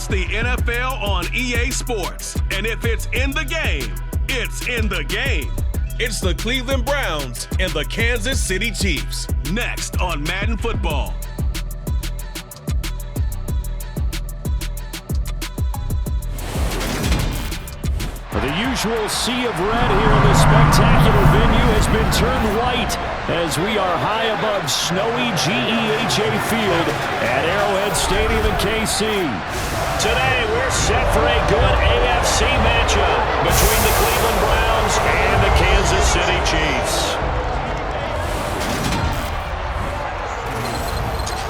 It's the NFL on EA Sports. And if it's in the game, it's in the game. It's the Cleveland Browns and the Kansas City Chiefs. Next on Madden Football. The usual sea of red here in this spectacular venue has been turned white as we are high above snowy GEHA Field at Arrowhead Stadium in KC. Today we're set for a good AFC matchup between the Cleveland Browns and the Kansas City Chiefs.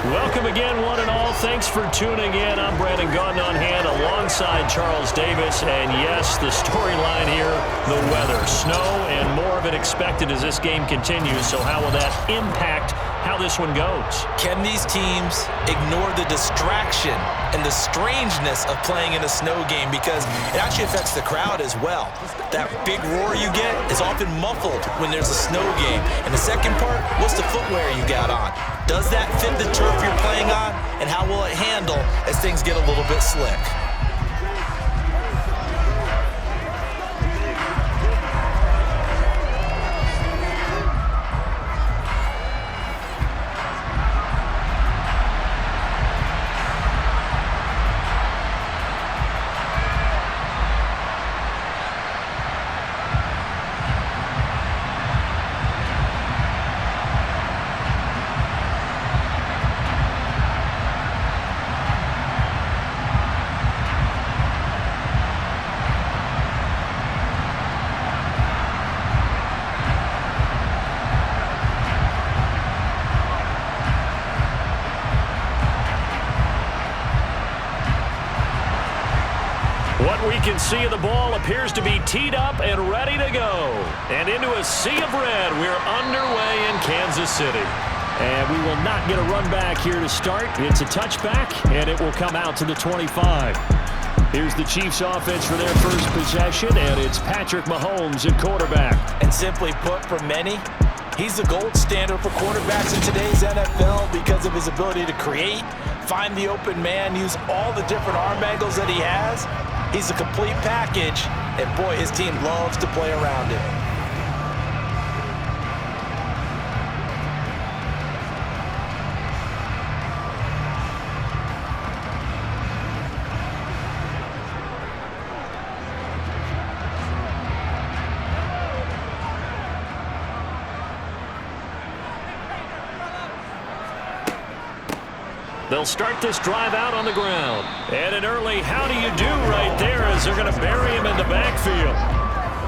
Welcome again, one and all. Thanks for tuning in. I'm Brandon Gaudin on hand alongside Charles Davis. And yes, the storyline here, the weather, snow, and more of it expected as this game continues. So how will that impact how this one goes? Can these teams ignore the distraction and the strangeness of playing in a snow game? Because it actually affects the crowd as well. That big roar you get is often muffled when there's a snow game. And the second part, what's the footwear you got on? Does that fit the turf you're playing on? And how will it handle as things get a little bit slick? What we can see of the ball appears to be teed up and ready to go. And into a sea of red, we're underway in Kansas City. And we will not get a run back here to start. It's a touchback, and it will come out to the 25. Here's the Chiefs offense for their first possession, and it's Patrick Mahomes at quarterback. And simply put, for many, he's the gold standard for quarterbacks in today's NFL because of his ability to create, find the open man, use all the different arm angles that he has. He's a complete package, and boy, his team loves to play around him. They'll start this drive out on the ground. And an early how do you do right there as they're going to bury him in the backfield.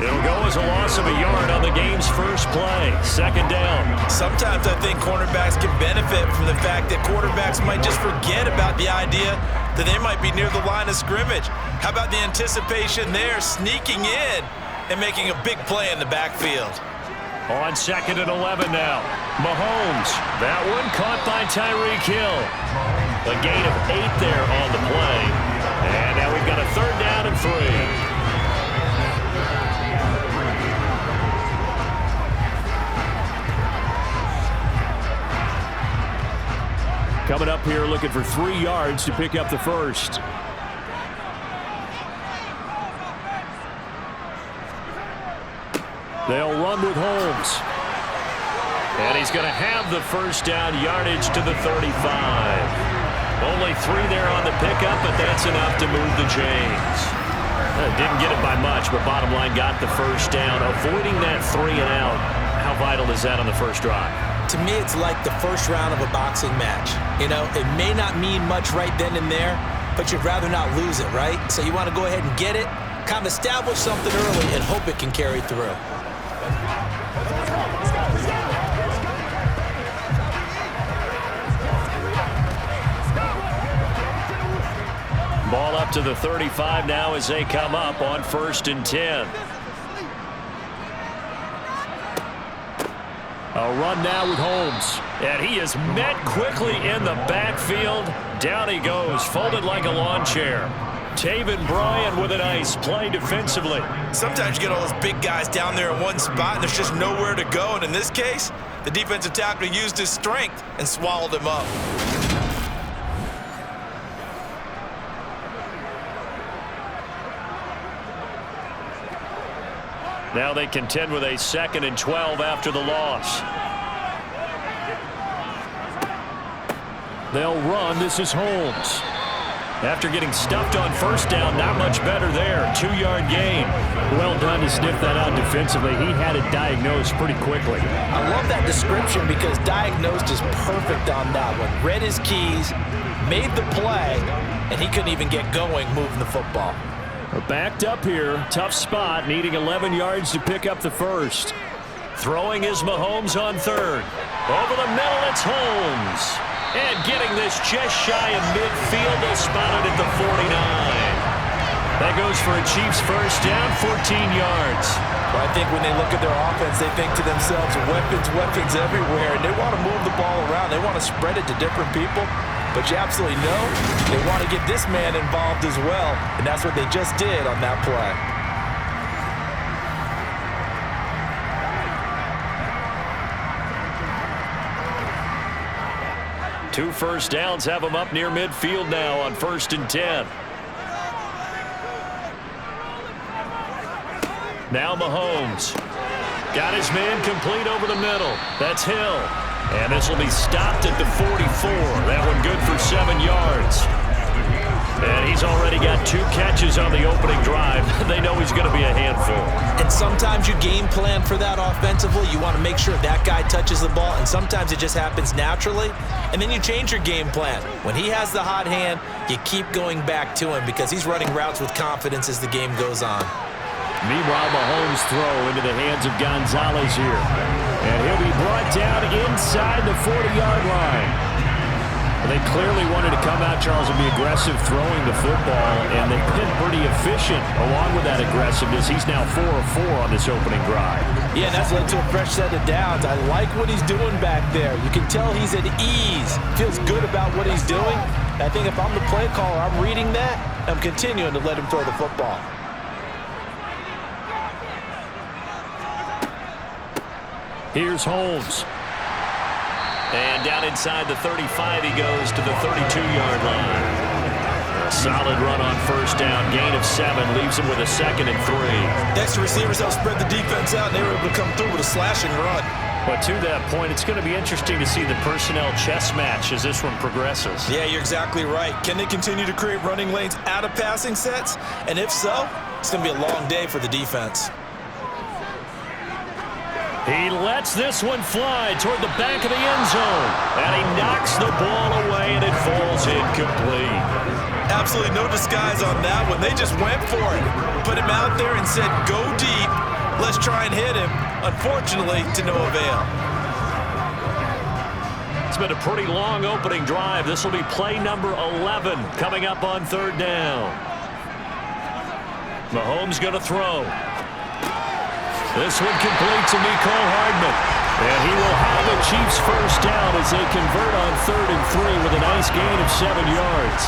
It'll go as a loss of a yard on the game's first play. Second down. Sometimes I think cornerbacks can benefit from the fact that quarterbacks might just forget about the idea that they might be near the line of scrimmage. How about the anticipation there, sneaking in and making a big play in the backfield? On second and 11 now. Mahomes. That one caught by Tyreek Hill. A gain of 8 there on the play. And now we've got a third down and 3. Coming up here looking for 3 yards to pick up the first. They'll run with Holmes. And he's going to have the first down, yardage to the 35. Only 3 there on the pickup, but that's enough to move the chains. Didn't get it by much, but bottom line got the first down. Avoiding that 3 and out, how vital is that on the first drive? To me, it's like the first round of a boxing match. You know, it may not mean much right then and there, but you'd rather not lose it, right? So you want to go ahead and get it, kind of establish something early, and hope it can carry through. Ball up to the 35 now as they come up on 1st and 10. A run now with Holmes. And he is met quickly in the backfield. Down he goes, folded like a lawn chair. Taven Bryan with a nice play defensively. Sometimes you get all those big guys down there in one spot, and there's just nowhere to go. And in this case, the defensive tackle used his strength and swallowed him up. Now they contend with a 2nd and 12 after the loss. They'll run. This is Holmes. After getting stuffed on first down, not much better there. 2-yard gain. Well done to sniff that out defensively. He had it diagnosed pretty quickly. I love that description because diagnosed is perfect on that one. Read his keys, made the play, and he couldn't even get going moving the football. We're backed up here. Tough spot, needing 11 yards to pick up the first. Throwing is Mahomes on 3rd. Over the middle, it's Holmes. And getting this just shy of midfield, they'll spot it at the 49. That goes for a Chiefs first down, 14 yards. Well, I think when they look at their offense, they think to themselves, weapons everywhere, and they want to move the ball around. They want to spread it to different people. But you absolutely know they want to get this man involved as well, and that's what they just did on that play. Two first downs have them up near midfield now on 1st and 10. Now Mahomes. Got his man complete over the middle. That's Hill. And this will be stopped at the 44. That one good for 7 yards. And he's already got 2 catches on the opening drive. They know he's going to be a handful. And sometimes you game plan for that offensively. You want to make sure that guy touches the ball, and sometimes it just happens naturally. And then you change your game plan. When he has the hot hand, you keep going back to him because he's running routes with confidence as the game goes on. Meanwhile, Mahomes' throw into the hands of Gonzalez here. And he'll be brought down inside the 40-yard line. They clearly wanted to come out, Charles, and be aggressive throwing the football, and they've been pretty efficient along with that aggressiveness. He's now 4 of 4 on this opening drive. Yeah, that's led to a fresh set of downs. I like what he's doing back there. You can tell he's at ease, feels good about what he's doing. I think if I'm the play caller, I'm reading that, and I'm continuing to let him throw the football. Here's Holmes. And down inside the 35, he goes to the 32-yard line. A solid run on first down. Gain of 7 leaves him with a 2nd and 3. Extra receivers help spread the defense out, and they were able to come through with a slashing run. But to that point, it's going to be interesting to see the personnel chess match as this one progresses. Yeah, you're exactly right. Can they continue to create running lanes out of passing sets? And if so, it's going to be a long day for the defense. He lets this one fly toward the back of the end zone. And he knocks the ball away, and it falls incomplete. Absolutely no disguise on that one. They just went for it. Put him out there and said, go deep. Let's try and hit him. Unfortunately, to no avail. It's been a pretty long opening drive. This will be play number 11 coming up on 3rd down. Mahomes going to throw. This one complete to Mecole Hardman. And he will have a Chiefs first down as they convert on 3rd and 3 with a nice gain of 7 yards.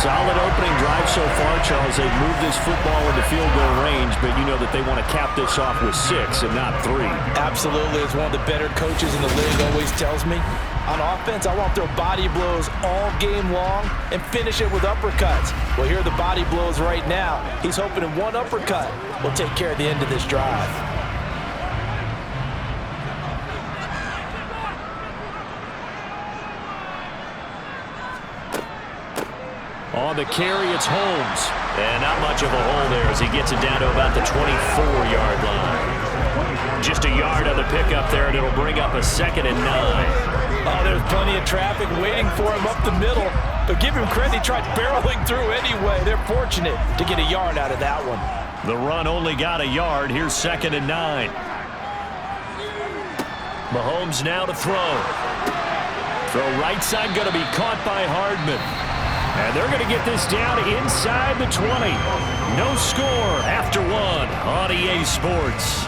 Solid opening drive so far, Charles. They've moved this football into field goal range, but you know that they want to cap this off with 6 and not 3. Absolutely. As one of the better coaches in the league always tells me, on offense, I want to throw body blows all game long and finish it with uppercuts. Well, here are the body blows right now. He's hoping in one uppercut will take care of the end of this drive. On the carry, it's Holmes. And not much of a hole there as he gets it down to about the 24-yard line. Just a yard on the pickup there, and it'll bring up a 2nd and 9. Oh, there's plenty of traffic waiting for him up the middle. But give him credit, he tried barreling through anyway. They're fortunate to get a yard out of that one. The run only got a yard. Here's 2nd and 9. Mahomes now to throw. Throw right side going to be caught by Hardman. And they're going to get this down inside the 20. No score after 1 on EA Sports.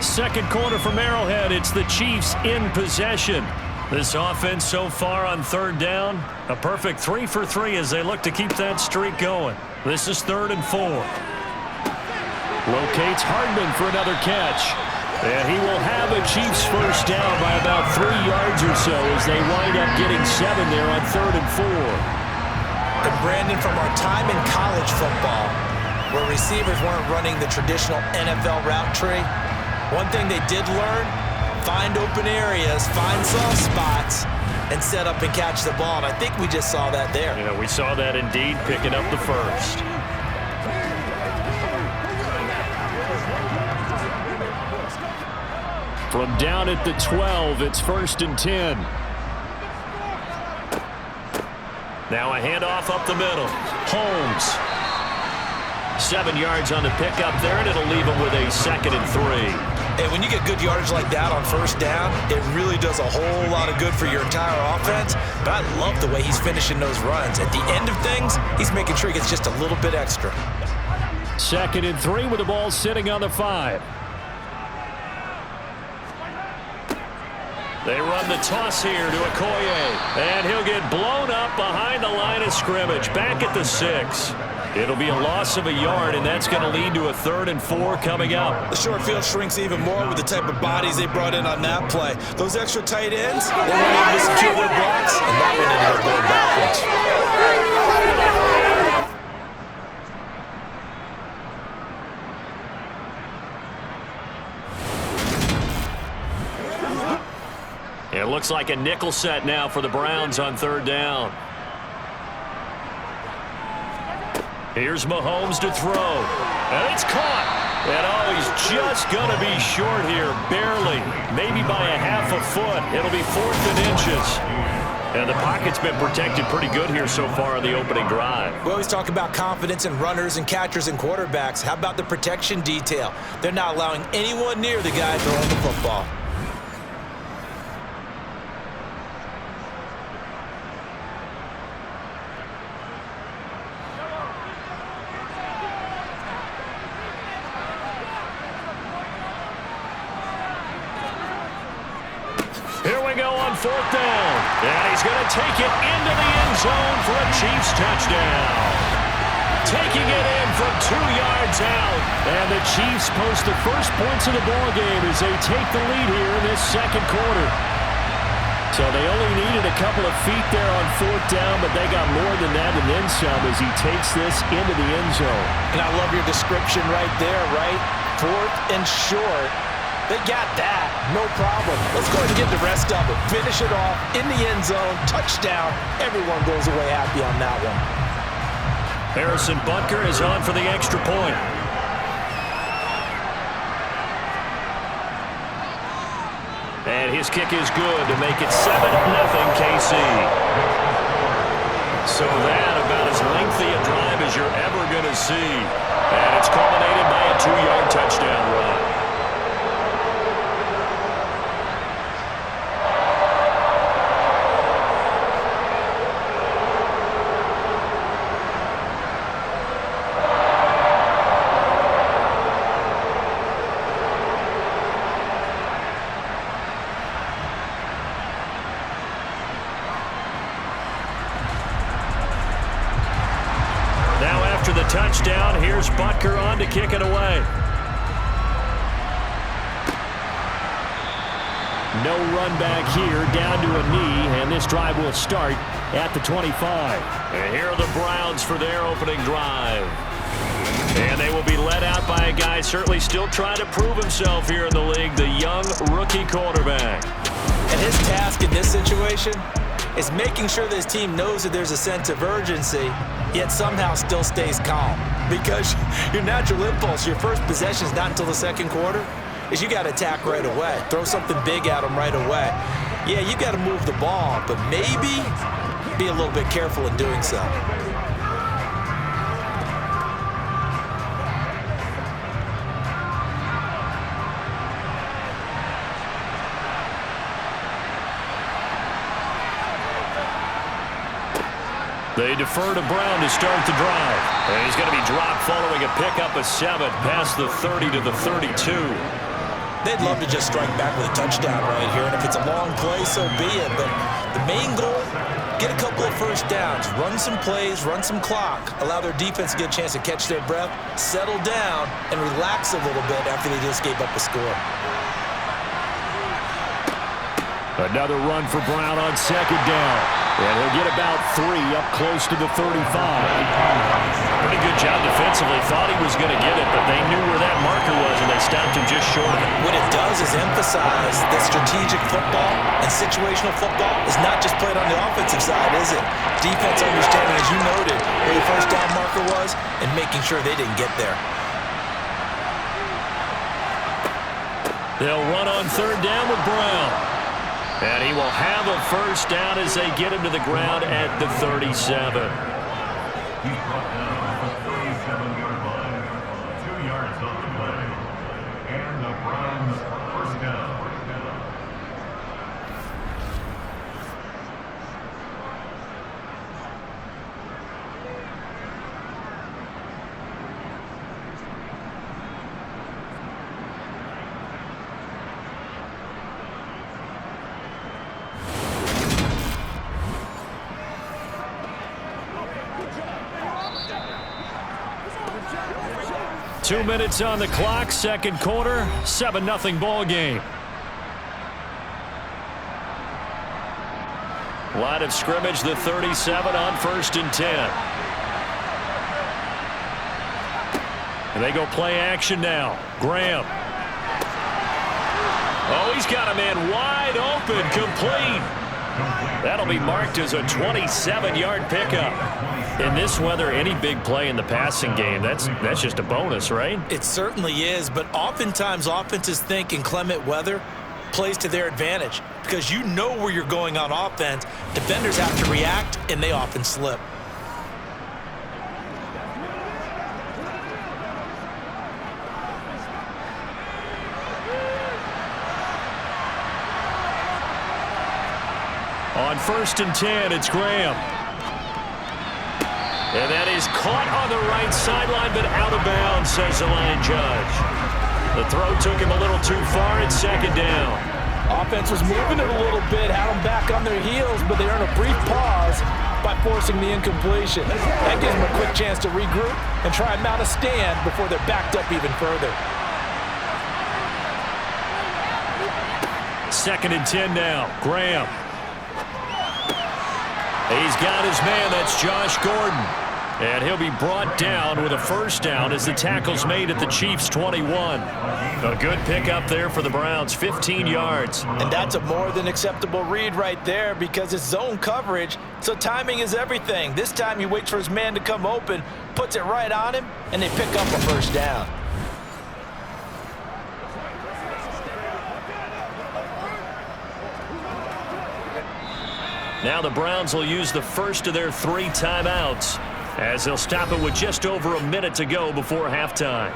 Second quarter from Arrowhead. It's the Chiefs in possession. This offense so far on 3rd down, a perfect 3 for 3 as they look to keep that streak going. This is 3rd and 4. Locates Hardman for another catch. And he will have a Chiefs first down by about 3 yards or so as they wind up getting 7 there on 3rd and 4. And Brandon, from our time in college football, where receivers weren't running the traditional NFL route tree, one thing they did learn, find open areas, find soft spots, and set up and catch the ball. And I think we just saw that there. Yeah, we saw that indeed, picking up the first. From down at the 12, it's 1st and 10. Now a handoff up the middle. Holmes. 7 yards on the pickup there, and it'll leave him with a 2nd and 3. And when you get good yardage like that on first down, it really does a whole lot of good for your entire offense. But I love the way he's finishing those runs. At the end of things, he's making sure he gets just a little bit extra. 2nd and 3 with the ball sitting on the 5. They run the toss here to Okoye, and he'll get blown up behind the line of scrimmage, back at the 6. It'll be a loss of a yard, and that's going to lead to a 3rd and 4 coming up. The short field shrinks even more with the type of bodies they brought in on that play. Those extra tight ends, they weren't able to secure their blocks, and that one ended up going backwards. It looks like a nickel set now for the Browns on 3rd down. Here's Mahomes to throw. And it's caught. And oh, he's just going to be short here, barely. Maybe by a half a foot. It'll be 4th and inches. And the pocket's been protected pretty good here so far on the opening drive. We always talk about confidence in runners and catchers and quarterbacks. How about the protection detail? They're not allowing anyone near the guy throwing the football. Here we go on 4th down. And he's going to take it into the end zone for a Chiefs touchdown. Taking it in from 2 yards out. And the Chiefs post the first points of the ballgame as they take the lead here in this 2nd quarter. So they only needed a couple of feet there on 4th down, but they got more than that and then some as he takes this into the end zone. And I love your description right there, right? 4th and short. They got that. No problem. Let's go ahead and get the rest of it. Finish it off in the end zone. Touchdown. Everyone goes away happy on that one. Harrison Butker is on for the extra point. And his kick is good to make it 7-0 KC. So that about as lengthy a drive as you're ever going to see. And it's culminated by a 2-yard touchdown run. After the touchdown, here's Butker on to kick it away. No run back here, down to a knee, and this drive will start at the 25. And here are the Browns for their opening drive. And they will be led out by a guy certainly still trying to prove himself here in the league, the young rookie quarterback. And his task in this situation is making sure that his team knows that there's a sense of urgency, yet somehow still stays calm. Because your natural impulse, your first possession is not until the 2nd quarter, is you got to attack right away. Throw something big at them right away. Yeah, you got to move the ball, but maybe be a little bit careful in doing so. They defer to Brown to start the drive. And he's going to be dropped following a pickup of 7 past the 30 to the 32. They'd love to just strike back with a touchdown right here, and if it's a long play, so be it. But the main goal, get a couple of first downs, run some plays, run some clock, allow their defense to get a chance to catch their breath, settle down, and relax a little bit after they just gave up a score. Another run for Brown on 2nd down. And he'll get about 3 up close to the 35. Pretty good job defensively. Thought he was going to get it, but they knew where that marker was, and they stopped him just short of it. What it does is emphasize that strategic football and situational football is not just played on the offensive side, is it? Defense understanding, as you noted, where the first down marker was and making sure they didn't get there. They'll run on 3rd down with Brown. And he will have a first down as they get him to the ground at the 37. He's brought down at the 37-yard line. 2 yards off the play. And the Browns first down. Two minutes on the clock, second quarter, 7-0 ball game. Line of scrimmage, the 37 on 1st and 10. And they go play action now. Graham. Oh, he's got a man wide open, complete. That'll be marked as a 27-yard pickup. In this weather, any big play in the passing game, that's just a bonus, right? It certainly is, but oftentimes offenses think inclement weather plays to their advantage because you know where you're going on offense. Defenders have to react, and they often slip. On 1st and 10, it's Graham. And that is caught on the right sideline, but out of bounds, says the line judge. The throw took him a little too far. It's 2nd down. Offense was moving it a little bit, had them back on their heels, but they earned a brief pause by forcing the incompletion. That gives them a quick chance to regroup and try and mount a stand before they're backed up even further. 2nd and 10 now. Graham. He's got his man. That's Josh Gordon. And he'll be brought down with a first down as the tackle's made at the Chiefs' 21. A good pickup there for the Browns, 15 yards. And that's a more than acceptable read right there because it's zone coverage, so timing is everything. This time he waits for his man to come open, puts it right on him, and they pick up a first down. Now the Browns will use the first of their 3 timeouts as they'll stop it with just over a minute to go before halftime.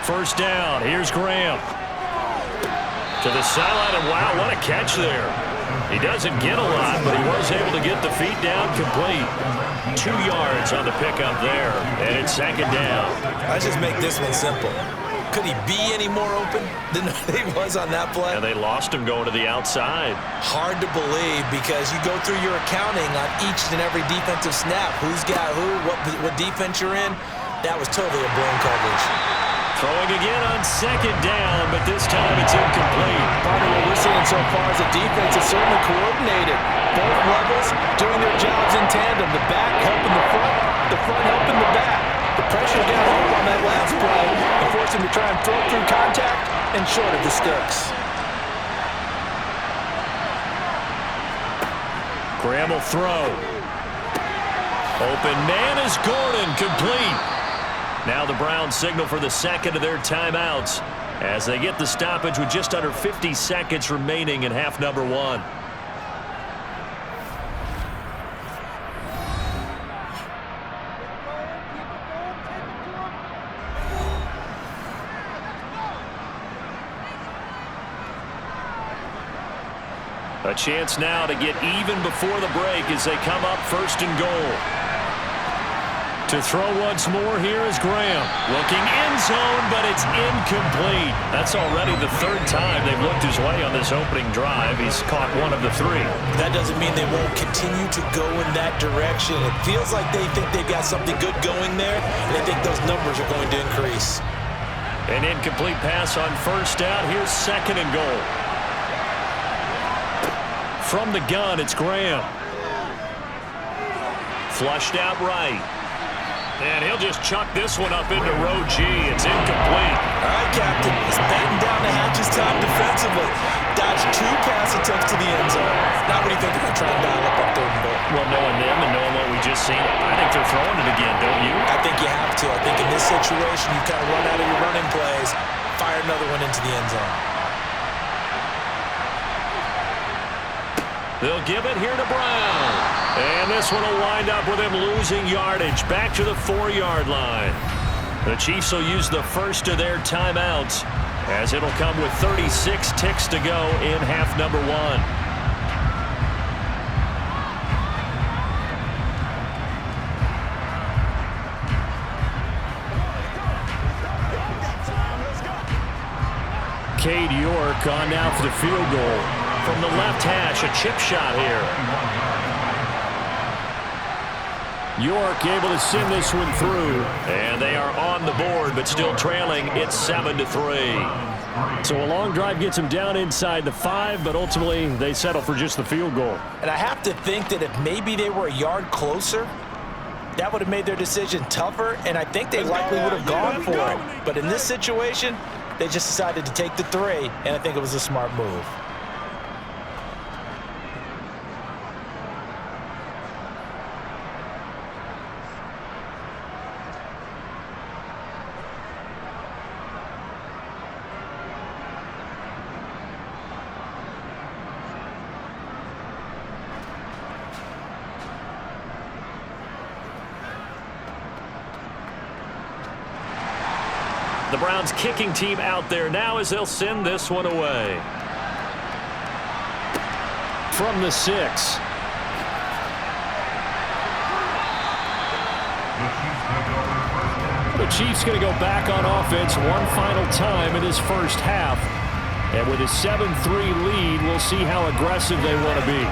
First down. Here's Graham. To the sideline, and wow, what a catch there. He doesn't get a lot, but he was able to get the feet down complete. 2 yards on the pickup there, and it's 2nd down. Let's just make this one simple. Could he be any more open than he was on that play? And they lost him going to the outside. Hard to believe because you go through your accounting on each and every defensive snap. Who's got who, what defense you're in. That was totally a blown coverage. Throwing again on 2nd down, but this time it's incomplete. Part of what we're seeing so far is the defense is certainly coordinated. Both levels doing their jobs in tandem. The back helping the front helping the back. The pressure got home on that last play and forced him to try and throw through contact and short of the sticks. Graham will throw. Open man is Gordon, complete. Now the Browns signal for the second of their timeouts as they get the stoppage with just under 50 seconds remaining in half number 1. A chance now to get even before the break as they come up 1st and goal. To throw once more, here is Graham. Looking end zone, but it's incomplete. That's already the third time they've looked his way on this opening drive. He's caught one of the three. That doesn't mean they won't continue to go in that direction. It feels like they think they've got something good going there, and they think those numbers are going to increase. An incomplete pass on first down. Here's second and goal. From the gun, it's Graham. Flushed out right. And he'll just chuck this one up into row G. It's incomplete. All right, Captain. He's batting down the hatches time defensively. Dodged 2 pass attempts to the end zone. Now what do you think they're going to try and dial up on third and goal? Well, knowing them and knowing what we just seen, I think they're throwing it again, don't you? I think you have to. I think in this situation, you kind of run out of your running plays, fire another one into the end zone. They'll give it here to Brown. And this one will wind up with him losing yardage back to the 4-yard line. The Chiefs will use the first of their timeouts as it'll come with 36 ticks to go in half number 1. Cade York on now for the field goal. From the left hash, a chip shot here. York able to send this one through. And they are on the board, but still trailing. It's 7-3. So a long drive gets them down inside the 5, but ultimately they settle for just the field goal. And I have to think that if maybe they were a yard closer, that would have made their decision tougher, and I think they likely would have gone for it. But in this situation, they just decided to take the 3, and I think it was a smart move. The Browns kicking team out there now as they'll send this one away. From the 6. The Chiefs going to go back on offense one final time in this first half. And with a 7-3 lead, we'll see how aggressive they want to be.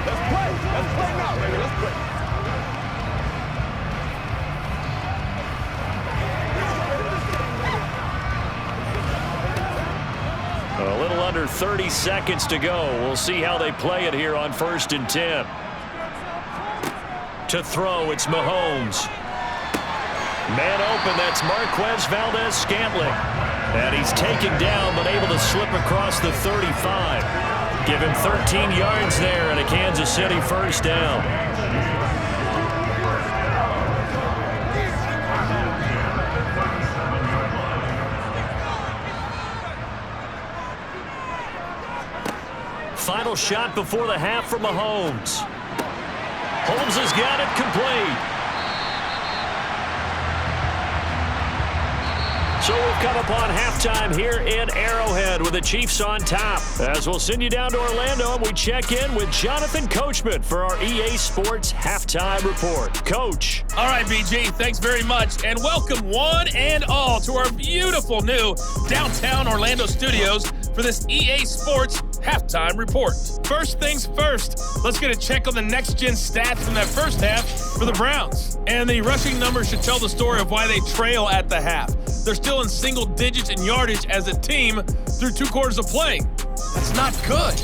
Let's play now, baby. Let's play. A little under 30 seconds to go. We'll see how they play it here on 1st and 10. To throw, it's Mahomes. Man open, that's Marquez Valdez-Scantling. And he's taken down, but able to slip across the 35. Give him 13 yards there and a Kansas City first down. Final shot before the half from Mahomes. Holmes has got it complete. So we've come upon halftime here in Arrowhead with the Chiefs on top. As we'll send you down to Orlando and we check in with Jonathan Coachman for our EA Sports Halftime Report. Coach. All right, BG, thanks very much. And welcome one and all to our beautiful new downtown Orlando studios for this EA Sports Halftime Report. First things first, let's get a check on the next-gen stats from that first half for the Browns. And the rushing numbers should tell the story of why they trail at the half. They're still in single digits in yardage as a team through 2 quarters of playing. That's not good.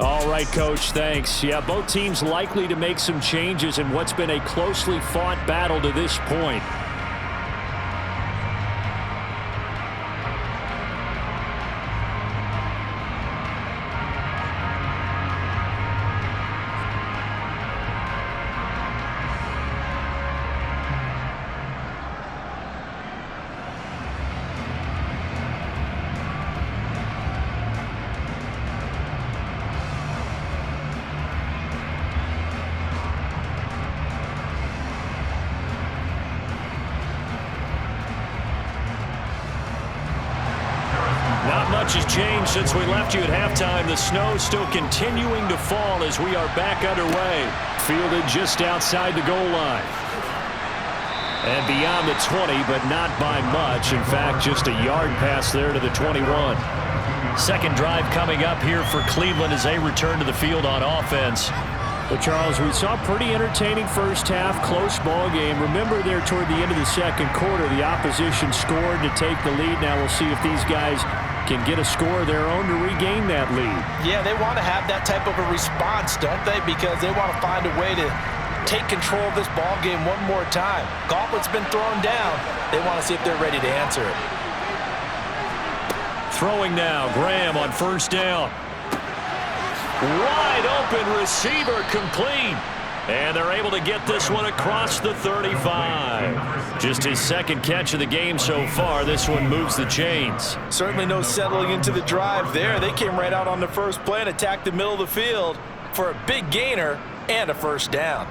All right, Coach, thanks. Yeah, both teams likely to make some changes in what's been a closely fought battle to this point. Not much has changed since we left you at halftime. The snow still continuing to fall as we are back underway. Fielded just outside the goal line. And beyond the 20, but not by much. In fact, just a yard pass there to the 21. Second drive coming up here for Cleveland as they return to the field on offense. But, Charles, we saw a pretty entertaining first half, close ball game. Remember there toward the end of the second quarter, the opposition scored to take the lead. Now we'll see if these guys can get a score of their own to regain that lead. Yeah, they want to have that type of a response, don't they? Because they want to find a way to take control of this ball game one more time. Gauntlet's been thrown down. They want to see if they're ready to answer it. Throwing now, Graham on first down. Wide open receiver, complete. And they're able to get this one across the 35. Just his second catch of the game so far. This one moves the chains. Certainly no settling into the drive there. They came right out on the first play and attacked the middle of the field for a big gainer and a first down.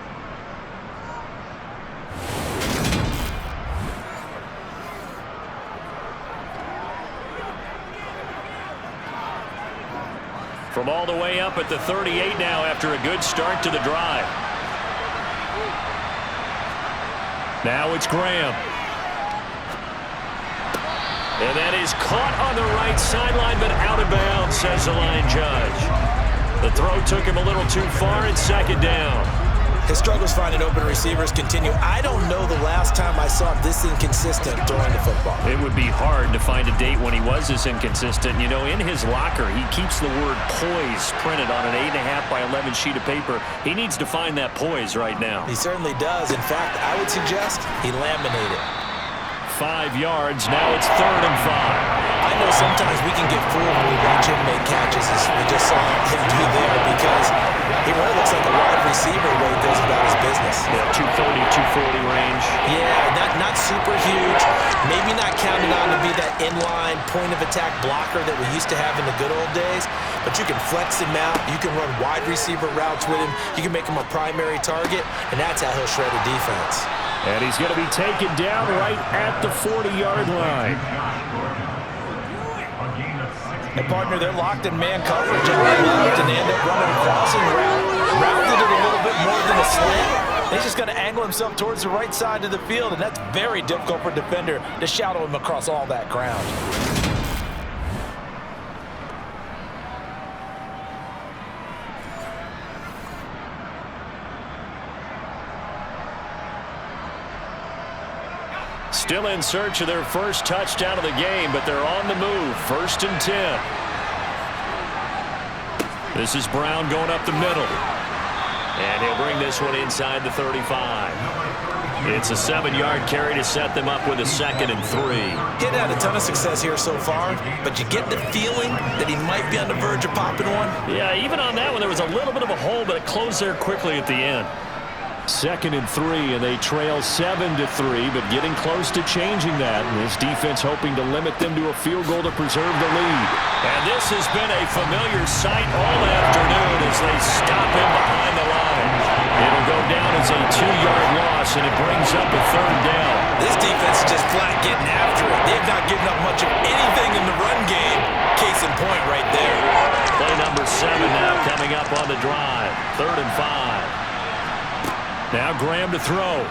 From all the way up at the 38 now after a good start to the drive. Now it's Graham. And that is caught on the right sideline, but out of bounds, says the line judge. The throw took him a little too far at second down. His struggles finding open receivers continue. I don't know the last time I saw him this inconsistent throwing the football. It would be hard to find a date when he was this inconsistent. You know, in his locker, he keeps the word poise printed on an 8.5 by 11 sheet of paper. He needs to find that poise right now. He certainly does. In fact, I would suggest he laminated. 5 yards. Now it's 3rd and 5. I know sometimes we can get fooled when we watch him make catches, as we just saw him do there, because he really looks like a wide receiver when he goes about his business. Yeah, 230, 240 range. Yeah, not super huge. Maybe not counted on to be that inline point-of-attack blocker that we used to have in the good old days, but you can flex him out. You can run wide receiver routes with him. You can make him a primary target, and that's how he'll shred a defense. And he's going to be taken down right at the 40-yard line. And, partner, they're locked in man coverage on the left, and they end up running a crossing route. Rounded it a little bit more than a slant. He's just going to angle himself towards the right side of the field, and that's very difficult for a defender to shadow him across all that ground. Still in search of their first touchdown of the game, but they're on the move. 1st and 10. This is Brown going up the middle. And he'll bring this one inside the 35. It's a 7-yard carry to set them up with a 2nd and 3. He's had a ton of success here so far, but you get the feeling that he might be on the verge of popping one. Yeah, even on that one, there was a little bit of a hole, but it closed there quickly at the end. 2nd and 3, and they trail 7-3, but getting close to changing that. And this defense hoping to limit them to a field goal to preserve the lead. And this has been a familiar sight all afternoon as they stop him behind the line. It'll go down as a 2-yard loss, and it brings up a 3rd down. This defense is just flat getting after it. They've not given up much of anything in the run game. Case in point right there. Play number 7 now coming up on the drive. 3rd and 5. Now Graham to throw.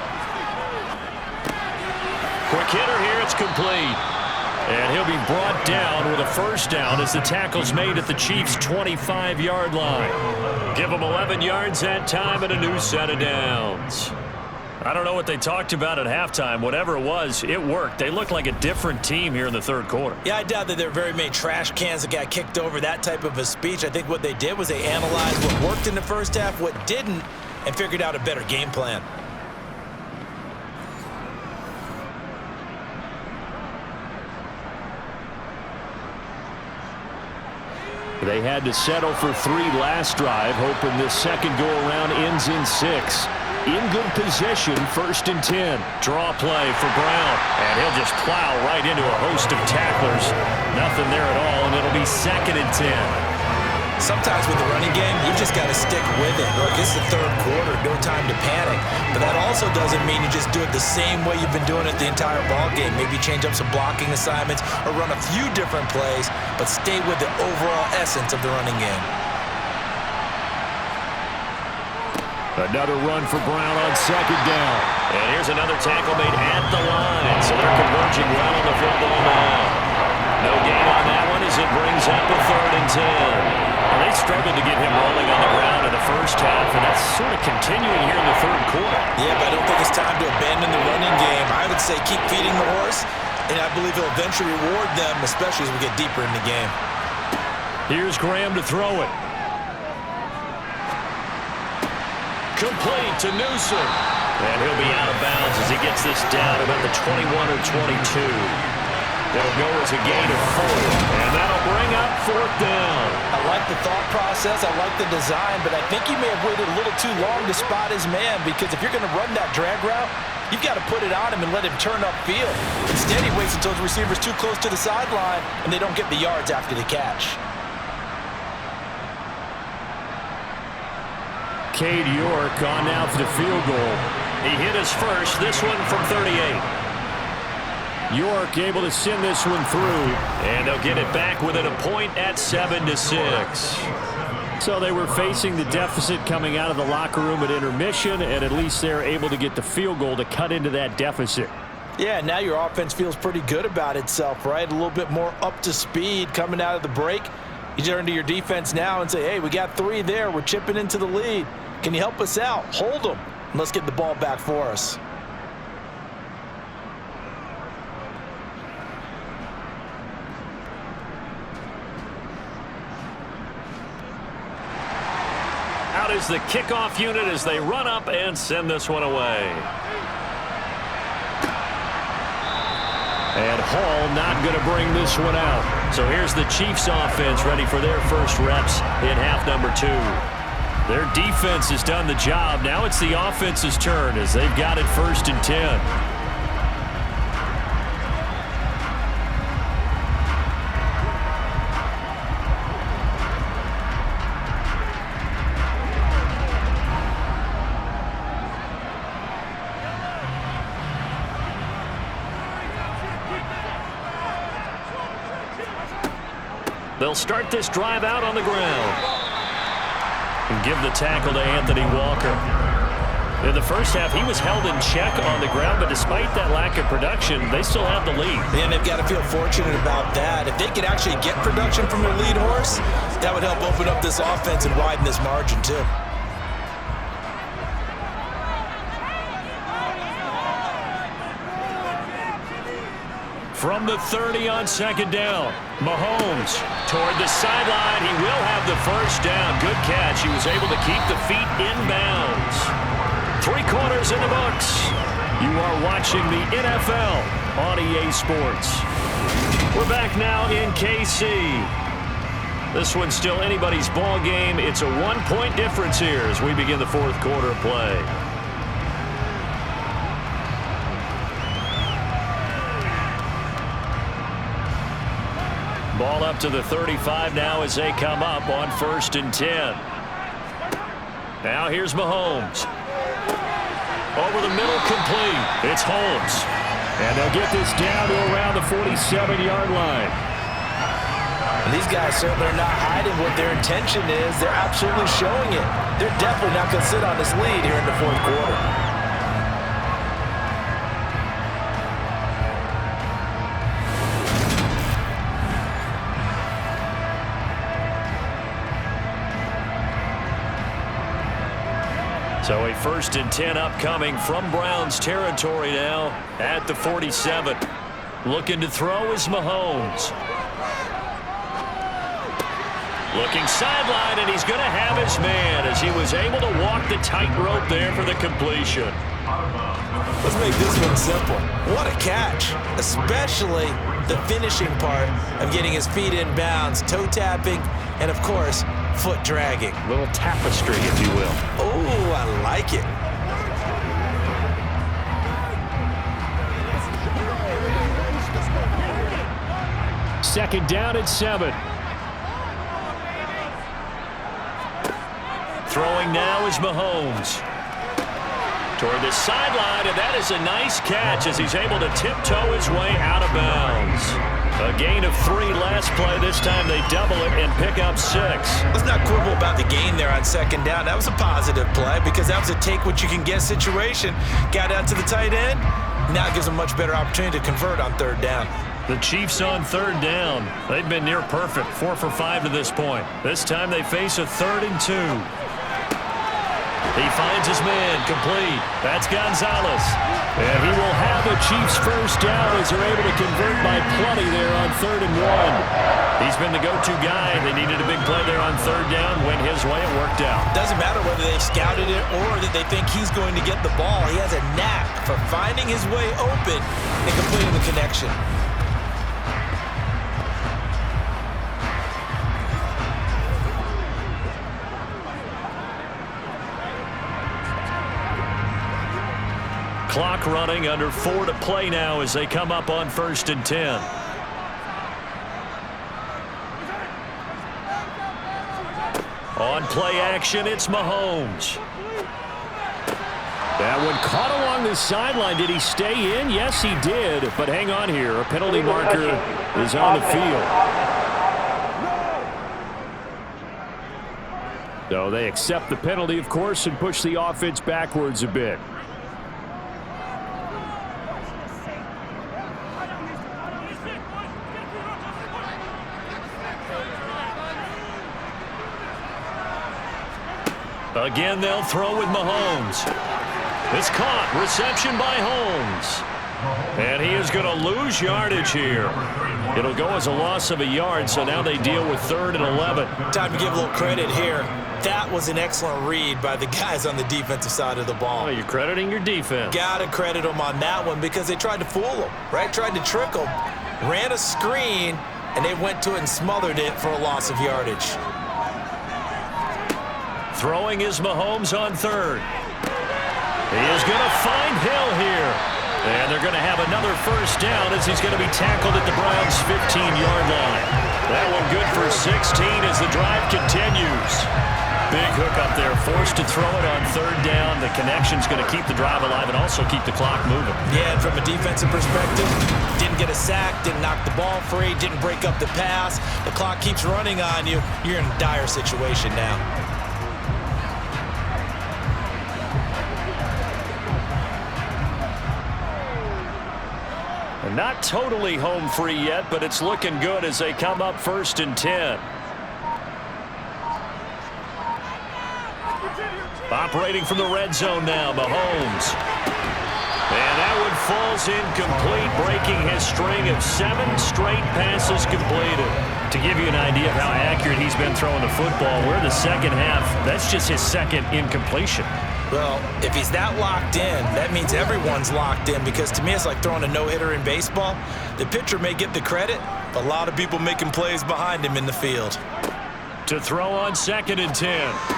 Quick hitter here, it's complete. And he'll be brought down with a first down as the tackle's made at the Chiefs' 25-yard line. Give them 11 yards that time and a new set of downs. I don't know what they talked about at halftime. Whatever it was, it worked. They looked like a different team here in the 3rd quarter. Yeah, I doubt that there were very many trash cans that got kicked over, that type of a speech. I think what they did was they analyzed what worked in the first half, what didn't, and figured out a better game plan. They had to settle for 3 last drive, hoping this second go-around ends in 6. In good position, 1st and 10. Draw play for Brown, and he'll just plow right into a host of tacklers. Nothing there at all, and it'll be 2nd and 10. Sometimes with the running game, you just got to stick with it. Look, it's the third quarter, no time to panic. But that also doesn't mean you just do it the same way you've been doing it the entire ball game. Maybe change up some blocking assignments or run a few different plays, but stay with the overall essence of the running game. Another run for Brown on second down. And here's another tackle made at the line. So they're converging well on the football now. No gain on that one as it brings up a 3rd and 10. Well, they struggled to get him rolling on the ground in the first half, and that's sort of continuing here in the third quarter. Yeah, but I don't think it's time to abandon the running game. I would say keep feeding the horse, and I believe he'll eventually reward them, especially as we get deeper in the game. Here's Graham to throw it. Complete to Newsom. And he'll be out of bounds as he gets this down about the 21 or 22. It'll go as a gain of 4, and that'll bring up 4th down. I like the thought process. I like the design, but I think he may have waited a little too long to spot his man, because if you're going to run that drag route, you've got to put it on him and let him turn upfield. Instead, he waits until the receiver's too close to the sideline, and they don't get the yards after the catch. Cade York on now for the field goal. He hit his first, this one from 38. York able to send this one through, and they'll get it back within a point at 7-6. So they were facing the deficit coming out of the locker room at intermission, and at least they're able to get the field goal to cut into that deficit. Yeah, now your offense feels pretty good about itself, right? A little bit more up to speed coming out of the break. You turn to your defense now and say, hey, we got 3 there. We're chipping into the lead. Can you help us out? Hold them. And let's get the ball back for us. Out is the kickoff unit as they run up and send this one away. And Hall not going to bring this one out. So here's the Chiefs offense ready for their first reps in half number 2. Their defense has done the job. Now it's the offense's turn as they've got it 1st and 10. They'll start this drive out on the ground. And give the tackle to Anthony Walker. In the first half, he was held in check on the ground, but despite that lack of production, they still have the lead. And they've got to feel fortunate about that. If they could actually get production from their lead horse, that would help open up this offense and widen this margin too. From the 30 on second down, Mahomes toward the sideline. He will have the first down. Good catch. He was able to keep the feet in bounds. 3 quarters in the books. You are watching the NFL on EA Sports. We're back now in KC. This one's still anybody's ball game. It's a 1-point difference here as we begin the 4th quarter of play. Ball up to the 35 now as they come up on 1st and 10. Now here's Mahomes. Over the middle, complete. It's Holmes. And they'll get this down to around the 47-yard line. And these guys certainly are not hiding what their intention is. They're absolutely showing it. They're definitely not going to sit on this lead here in the 4th quarter. So a 1st and 10 upcoming from Browns territory now at the 47. Looking to throw is Mahomes. Looking sideline, and he's going to have his man as he was able to walk the tightrope there for the completion. Let's make this one simple. What a catch, especially the finishing part of getting his feet in bounds, toe tapping, and of course, foot dragging. A little tapestry, if you will. Oh, I like it. Second down at 7. Throwing now is Mahomes. Toward the sideline, and that is a nice catch as he's able to tiptoe his way out of bounds. A gain of 3 last play. This time they double it and pick up 6. Let's not quibble about the gain there on second down. That was a positive play because that was a take-what-you-can-get situation. Got out to the tight end. Now it gives them a much better opportunity to convert on third down. The Chiefs on third down. They've been near perfect, 4 for 5 to this point. This time they face a 3rd and 2. He finds his man, complete. That's Gonzalez. And he will have a Chiefs first down as they're able to convert by plenty there on 3rd and 1. He's been the go-to guy. They needed a big play there on third down. Went his way. It worked out. Doesn't matter whether they scouted it or that they think he's going to get the ball. He has a knack for finding his way open and completing the connection. Clock running, under 4 to play now as they come up on 1st and 10. On play action, it's Mahomes. That one caught along the sideline. Did he stay in? Yes, he did. But hang on here. A penalty marker is on the field. So they accept the penalty, of course, and push the offense backwards a bit. Again, they'll throw with Mahomes. It's caught. Reception by Holmes. And he is going to lose yardage here. It'll go as a loss of a yard, so now they deal with 3rd and 11. Time to give a little credit here. That was an excellent read by the guys on the defensive side of the ball. Oh, you're crediting your defense. Gotta credit them on that one because they tried to fool them, right? Tried to trick them. Ran a screen, and they went to it and smothered it for a loss of yardage. Throwing is Mahomes on 3rd. He is going to find Hill here. And they're going to have another first down as he's going to be tackled at the Browns' 15-yard line. That one good for 16 as the drive continues. Big hook up there, forced to throw it on 3rd down. The connection's going to keep the drive alive and also keep the clock moving. Yeah, and from a defensive perspective, didn't get a sack, didn't knock the ball free, didn't break up the pass. The clock keeps running on you. You're in a dire situation now. Not totally home free yet, but it's looking good as they come up 1st and 10. Operating from the red zone now, Mahomes. And that one falls incomplete, breaking his string of 7 straight passes completed. To give you an idea of how accurate he's been throwing the football, we're in the second half. That's just his 2nd incompletion. Well, if he's that locked in, that means everyone's locked in because to me it's like throwing a no-hitter in baseball. The pitcher may get the credit, but a lot of people making plays behind him in the field. To throw on 2nd and 10,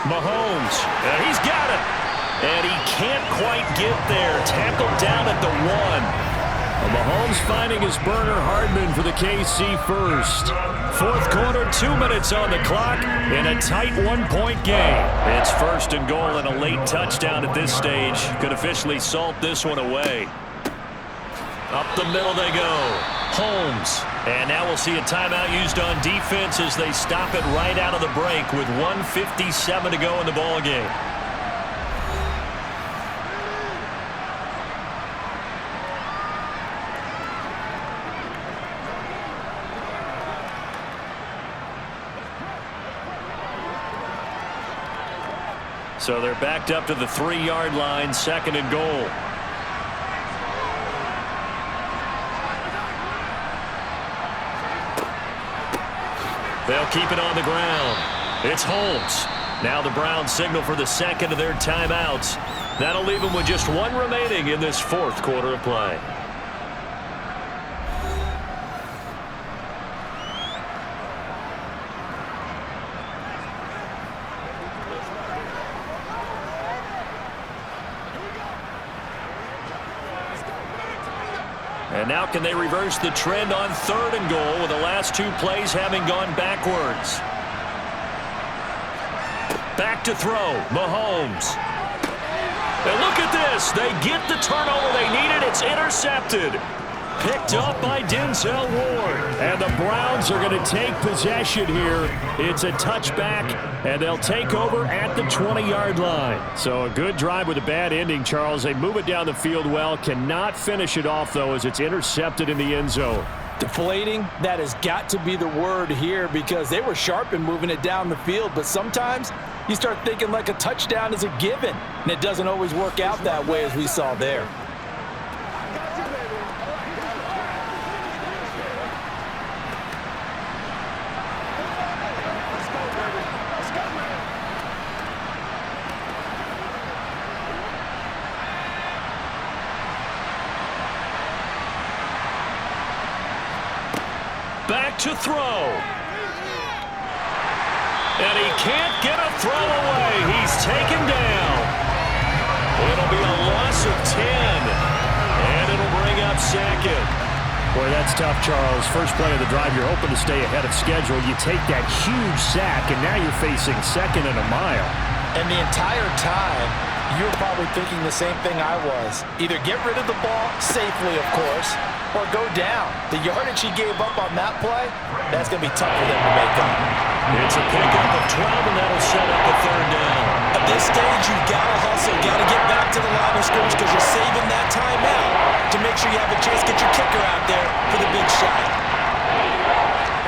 Mahomes, and he's got it. And he can't quite get there. Tackled down at the 1. Mahomes finding his burner Hardman for the KC first. 4th quarter, 2 minutes on the clock in a tight 1-point game. It's 1st and goal and a late touchdown at this stage. Could officially salt this one away. Up the middle they go. Holmes. And now we'll see a timeout used on defense as they stop it right out of the break with 1:57 to go in the ball game. So they're backed up to the 3-yard line, 2nd and goal. They'll keep it on the ground. It's Holmes. Now the Browns signal for the 2nd of their timeouts. That'll leave them with just 1 remaining in this 4th quarter of play. And now can they reverse the trend on 3rd and goal with the last 2 plays having gone backwards? Back to throw, Mahomes. And look at this. They get the turnover they needed. It's intercepted. Picked up by Denzel Ward. And the Browns are going to take possession here. It's a touchback, and they'll take over at the 20-yard line. So a good drive with a bad ending, Charles. They move it down the field well. Cannot finish it off, though, as it's intercepted in the end zone. Deflating, that has got to be the word here because they were sharp in moving it down the field, but sometimes you start thinking like a touchdown is a given, and it doesn't always work out that way as we saw there. Back to throw. And he can't get a throw away. He's taken down. It'll be a loss of 10. And it'll bring up second. Boy, that's tough, Charles. First play of the drive, you're hoping to stay ahead of schedule. You take that huge sack, and now you're facing second and a mile. And the entire time, you were probably thinking the same thing I was. Either get rid of the ball, safely, of course, or go down. The yardage he gave up on that play, that's going to be tough for them to make up. It's a pickup of 12, and that'll set up the third down. At this stage, you've got to hustle. Got to get back to the line of scrimmage because you're saving that timeout to make sure you have a chance to get your kicker out there for the big shot.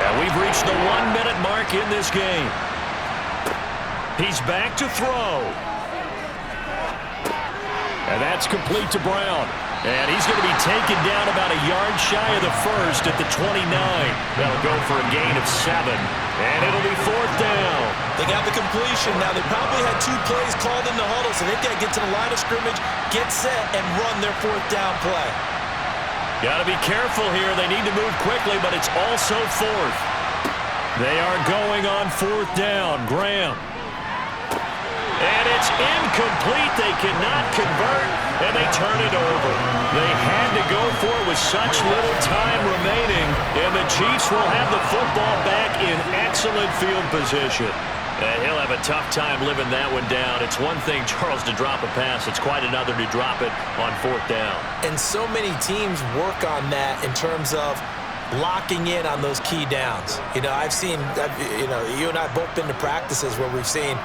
And we've reached the 1-minute mark in this game. He's back to throw. And that's complete to Brown. And he's going to be taken down about a yard shy of the first at the 29. That'll go for a gain of 7. And it'll be fourth down. They got the completion. Now, they probably had 2 plays called in the huddle, so they've got to get to the line of scrimmage, get set, and run their fourth down play. Got to be careful here. They need to move quickly, but it's also fourth. They are going on fourth down. Graham. And it's incomplete. They cannot convert, and they turn it over. They had to go for it with such little time remaining, and the Chiefs will have the football back in excellent field position. And he'll have a tough time living that one down. It's one thing, Charles, to drop a pass. It's quite another to drop it on fourth down. And so many teams work on that in terms of locking in on those key downs. You know, I've seen, you and I both been to practices where we've seen,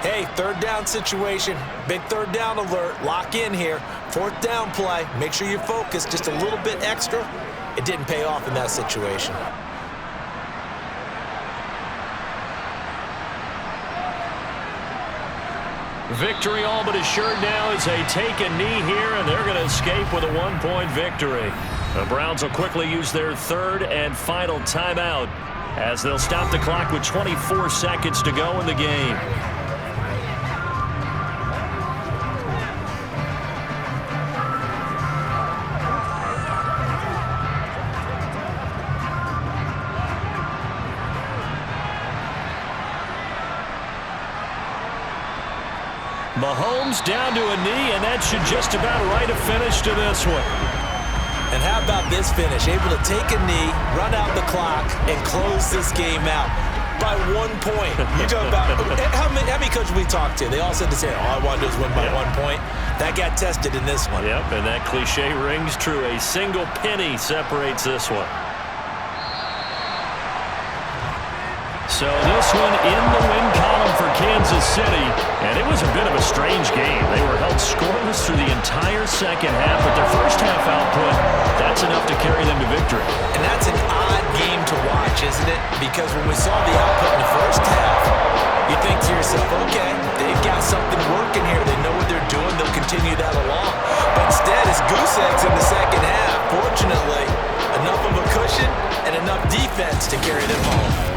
hey, third down situation, big third down alert, lock in here, fourth down play, make sure you're focused just a little bit extra. It didn't pay off in that situation. Victory all but assured now as they take a knee here, and they're going to escape with a 1-point victory. The Browns will quickly use their third and final timeout as they'll stop the clock with 24 seconds to go in the game. Mahomes down to a knee, and that should just about write a finish to this one. And how about this finish? Able to take a knee, run out the clock, and close this game out by 1 point. You talk about how many coaches we talked to? They all said the same. All I want to do is win by 1 point. That got tested in this one. Yep, and that cliche rings true. A single penny separates this one. So this one in the win column for Kansas City, and it was a bit of a strange game. They were held scoreless through the entire second half, but their first half output, that's enough to carry them to victory. And that's an odd game to watch, isn't it? Because when we saw the output in the first half, you think to yourself, okay, they've got something working here. They know what they're doing. They'll continue that along. But instead, it's goose eggs in the second half. Fortunately, enough of a cushion and enough defense to carry them home.